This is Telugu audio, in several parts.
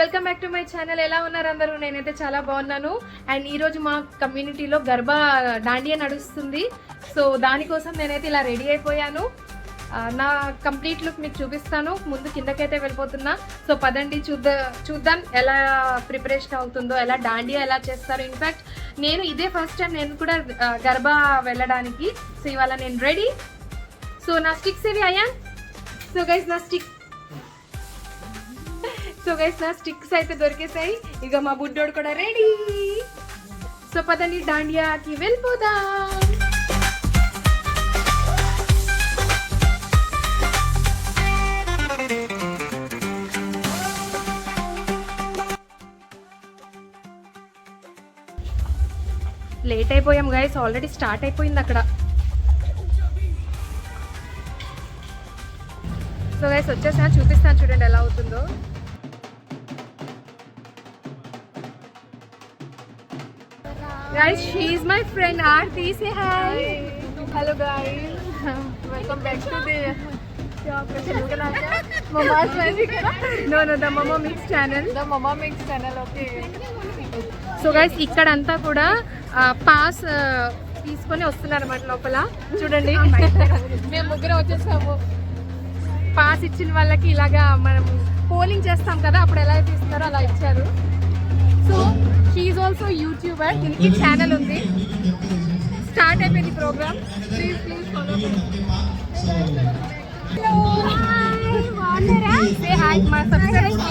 Welcome back to my channel. ఎలా ఉన్నారు అందరూ? నేనైతే చాలా బాగున్నాను. అండ్ ఈరోజు మా కమ్యూనిటీలో గర్బా దాండియా నడుస్తుంది. సో దానికోసం నేనైతే ఇలా రెడీ అయిపోయాను. నా కంప్లీట్ లుక్ మీకు చూపిస్తాను. ముందు కిందకైతే వెళ్ళిపోతున్నా. సో పదండి చూద్దాం ఎలా ప్రిపరేషన్ అవుతుందో, ఎలా దాండియా ఎలా చేస్తారో. ఇన్ఫ్యాక్ట్ నేను ఇదే ఫస్ట్ టైం నేను కూడా గర్బా వెళ్ళడానికి. సో ఇవాళ నేను రెడీ. సో నా స్టిక్స్ ఏవి అయ్యా? సో గైస్ నా స్టిక్స్ అయితే దొరికేసాయి. ఇక మా బుడ్డోడు కూడా రెడీ. సో పదండి దాండియాకి వెళ్ళిపోదాం. లేట్ అయిపోయాం గైస్, ఆల్రెడీ స్టార్ట్ అయిపోయింది అక్కడ. సో గైస్ వచ్చేసా, చూపిస్తాను చూడండి ఎలా అవుతుందో. Guys, she is my friend Aarti. Say hi. Hello guys. Welcome back to the Mama's Magic. No, the Mama Mix channel. The Mama Mix channel, okay. So guys, ఇక్కడంతా కూడా పాస్ తీసుకొని వస్తున్నారు అన్నమాట. లోపల చూడండి మేము ముగ్గురం వచ్చేసాము. పాస్ ఇచ్చిన వాళ్ళకి ఇలాగా మనం పోలింగ్ చేస్తాం కదా, అప్పుడు ఎలా తీస్తారో అలా ఇచ్చారు. So she is also YouTuber. దీనికి ఛానల్ ఉంది. స్టార్ట్ అయిపోయింది program. Please follow me. Say hi మా సబ్స్క్రైబర్స్.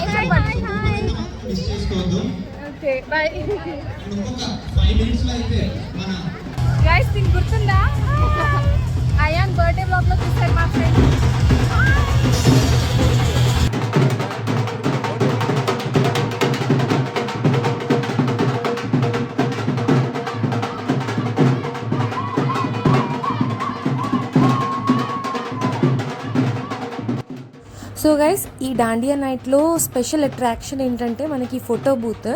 Okay bye guys. దీనికి గుర్తుందా? అయాన్ బర్త్డే బ్లాగ్ లో చూసారు మా ఫ్రెండ్. సో గైస్, ఈ దాండియా నైట్లో స్పెషల్ అట్రాక్షన్ ఏంటంటే మనకి ఫోటో బూత్.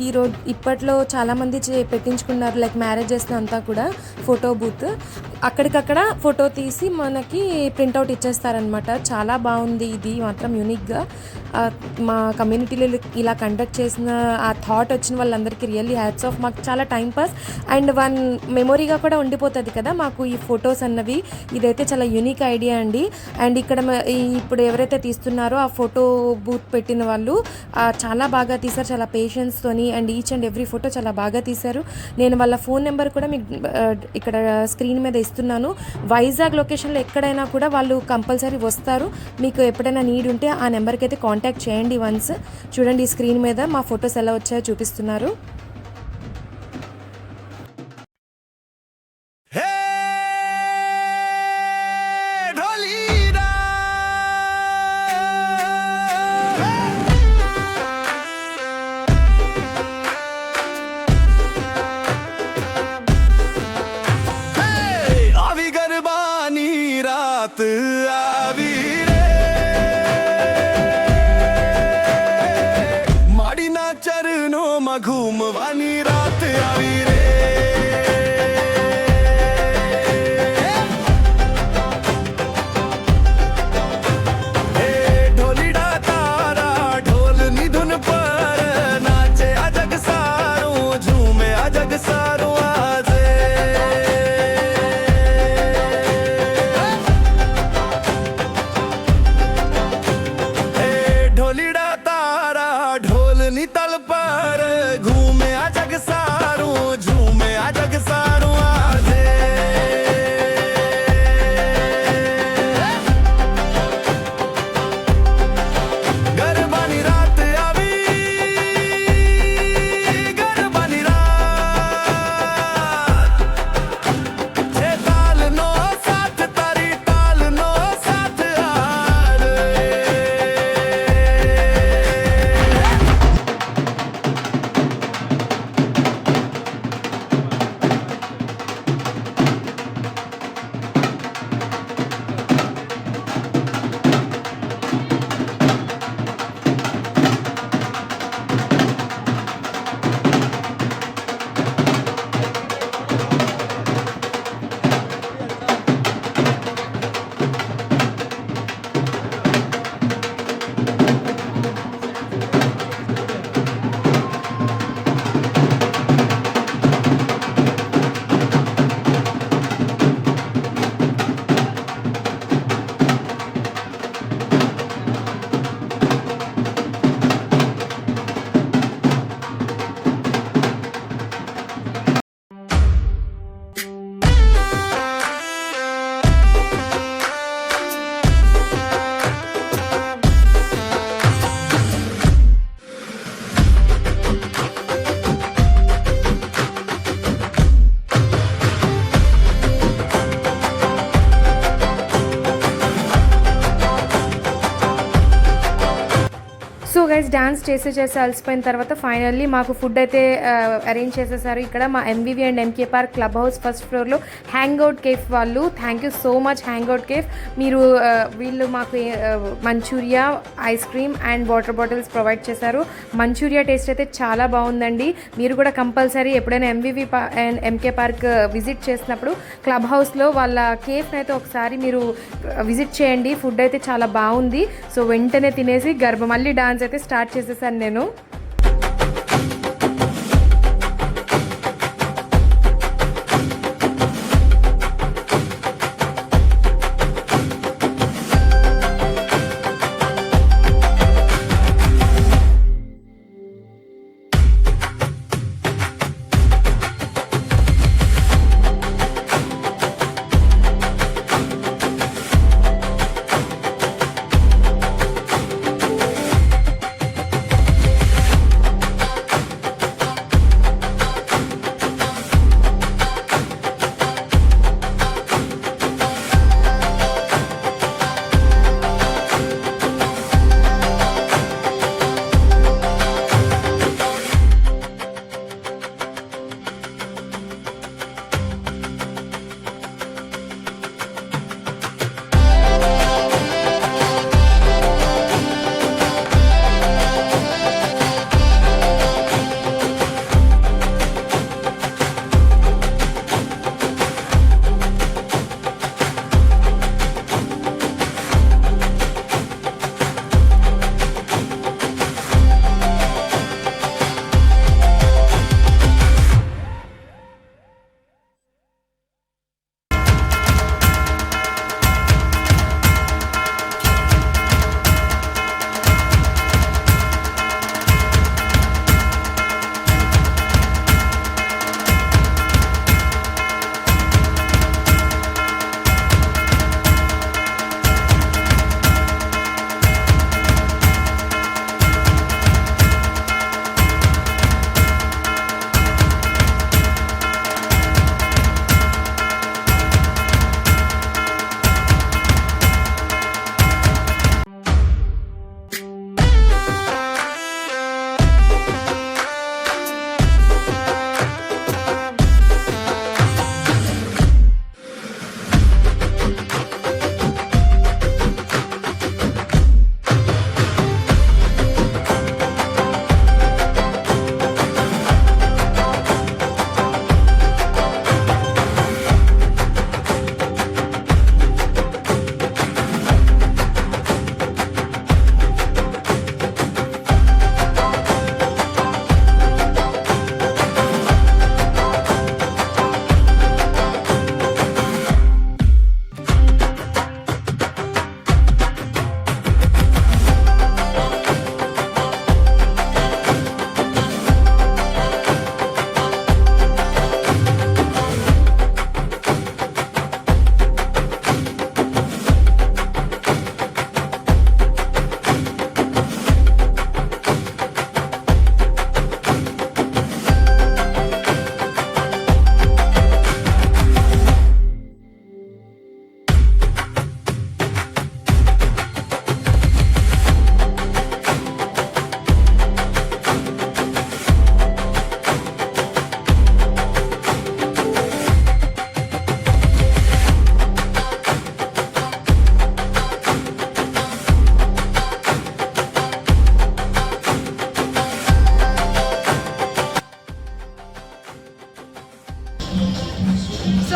ఈరోజు ఇప్పట్లో చాలామంది పెట్టించుకున్నారు, లైక్ మ్యారేజెస్లో అంతా కూడా ఫోటో బూత్. అక్కడికక్కడ ఫోటో తీసి మనకి ప్రింట్అవుట్ ఇచ్చేస్తారనమాట. చాలా బాగుంది, ఇది మాత్రం యూనిక్గా. మా కమ్యూనిటీలో ఇలా కండక్ట్ చేసిన ఆ థాట్ వచ్చిన వాళ్ళందరికీ రియల్లీ హ్యాట్స్ ఆఫ్. మాకు చాలా టైం పాస్ అండ్ వన్ మెమొరీగా కూడా ఉండిపోతుంది కదా మాకు ఈ ఫొటోస్ అన్నవి. ఇదైతే చాలా యూనిక్ ఐడియా అండి. అండ్ ఇక్కడ ఇప్పుడు ఎవరైతే తీస్తున్నారో ఆ ఫోటో బూత్ పెట్టిన వాళ్ళు చాలా బాగా తీశారు, చాలా పేషెన్స్తోని. And each and every photo చాలా బాగా తీశారు. నేను వాళ్ళ ఫోన్ నెంబర్ కూడా మీకు ఇక్కడ స్క్రీన్ మీద ఇస్తున్నాను. వైజాగ్ లొకేషన్లో ఎక్కడైనా కూడా వాళ్ళు కంపల్సరీ వస్తారు. మీకు ఎప్పుడైనా నీడ్ ఉంటే ఆ నెంబర్కి అయితే కాంటాక్ట్ చేయండి వన్స్. చూడండి ఈ స్క్రీన్ మీద మా ఫొటోస్ ఎలా వచ్చాయో చూపిస్తున్నారు. घूमवानी रात आई रे, ढोली डा तारा ढोल निधुन पर नाचे अजग सारू, झूमे अजग सारू आजे. గైస్ డాన్స్ చేసి అలసిపోయిన తర్వాత ఫైనల్లీ మాకు ఫుడ్ అయితే అరేంజ్ చేసేసారు ఇక్కడ మా MVV and MK park club house first ఫ్లోర్లో హ్యాంగ్అవుట్ కేఫ్ వాళ్ళు. Thank you so much hangout cafe. మీరు వీళ్ళు మాకు manchurian, ice cream and water bottles provide చేశారు. మంచూరియా టేస్ట్ అయితే చాలా బాగుందండి. మీరు కూడా కంపల్సరీ ఎప్పుడైనా MVV and MK park visit చేసినప్పుడు క్లబ్ హౌస్లో వాళ్ళ కేఫ్ని అయితే ఒకసారి మీరు విజిట్ చేయండి. ఫుడ్ అయితే చాలా బాగుంది. సో వెంటనే తినేసి మళ్ళీ డాన్స్ అయితే స్టార్ట్ చేసేసాను నేను.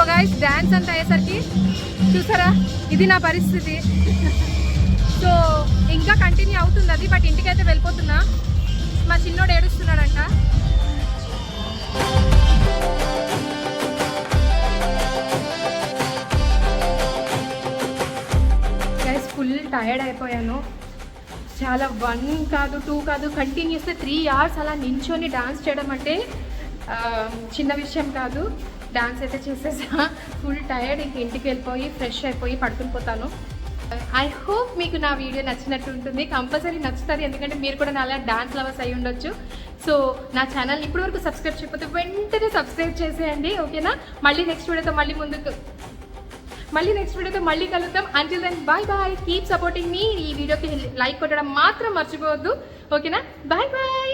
గైస్ డ్యాన్స్ అంతా అయ్యేసరికి చూసారా ఇది నా పరిస్థితి. సో ఇంకా కంటిన్యూ అవుతుంది అది, బట్ ఇంటికైతే వెళ్ళిపోతున్నా. మా చిన్నోడు ఏడుస్తున్నాడంట. గైస్ ఫుల్ టైర్డ్ అయిపోయాను. చాలా 1 కాదు 2 కాదు కంటిన్యూస్గా 3 hours అలా నించొని డాన్స్ చేయడం అంటే చిన్న విషయం కాదు. డాన్స్ అయితే చేసేసా, ఫుల్ టైర్డ్. ఇంక ఇంటికి వెళ్ళిపోయి ఫ్రెష్ అయిపోయి పడుకుని పోతాను. ఐ హోప్ మీకు నా వీడియో నచ్చినట్టు ఉంటుంది. కంపల్సరీ నచ్చుతుంది, ఎందుకంటే మీరు కూడా నాలా డాన్స్ లవర్స్ అయి ఉండొచ్చు. సో నా ఛానల్ ఇప్పటివరకు సబ్స్క్రైబ్ చేయకపోతే వెంటనే సబ్స్క్రైబ్ చేసేయండి, ఓకేనా? మళ్ళీ నెక్స్ట్ వీడియోతో మళ్ళీ మళ్ళీ నెక్స్ట్ వీడియోతో మళ్ళీ కలుద్దాం. Until then bye bye, keep supporting me. ఈ వీడియోకి లైక్ కొట్టడం మాత్రం మర్చిపోవద్దు, ఓకేనా? Bye bye.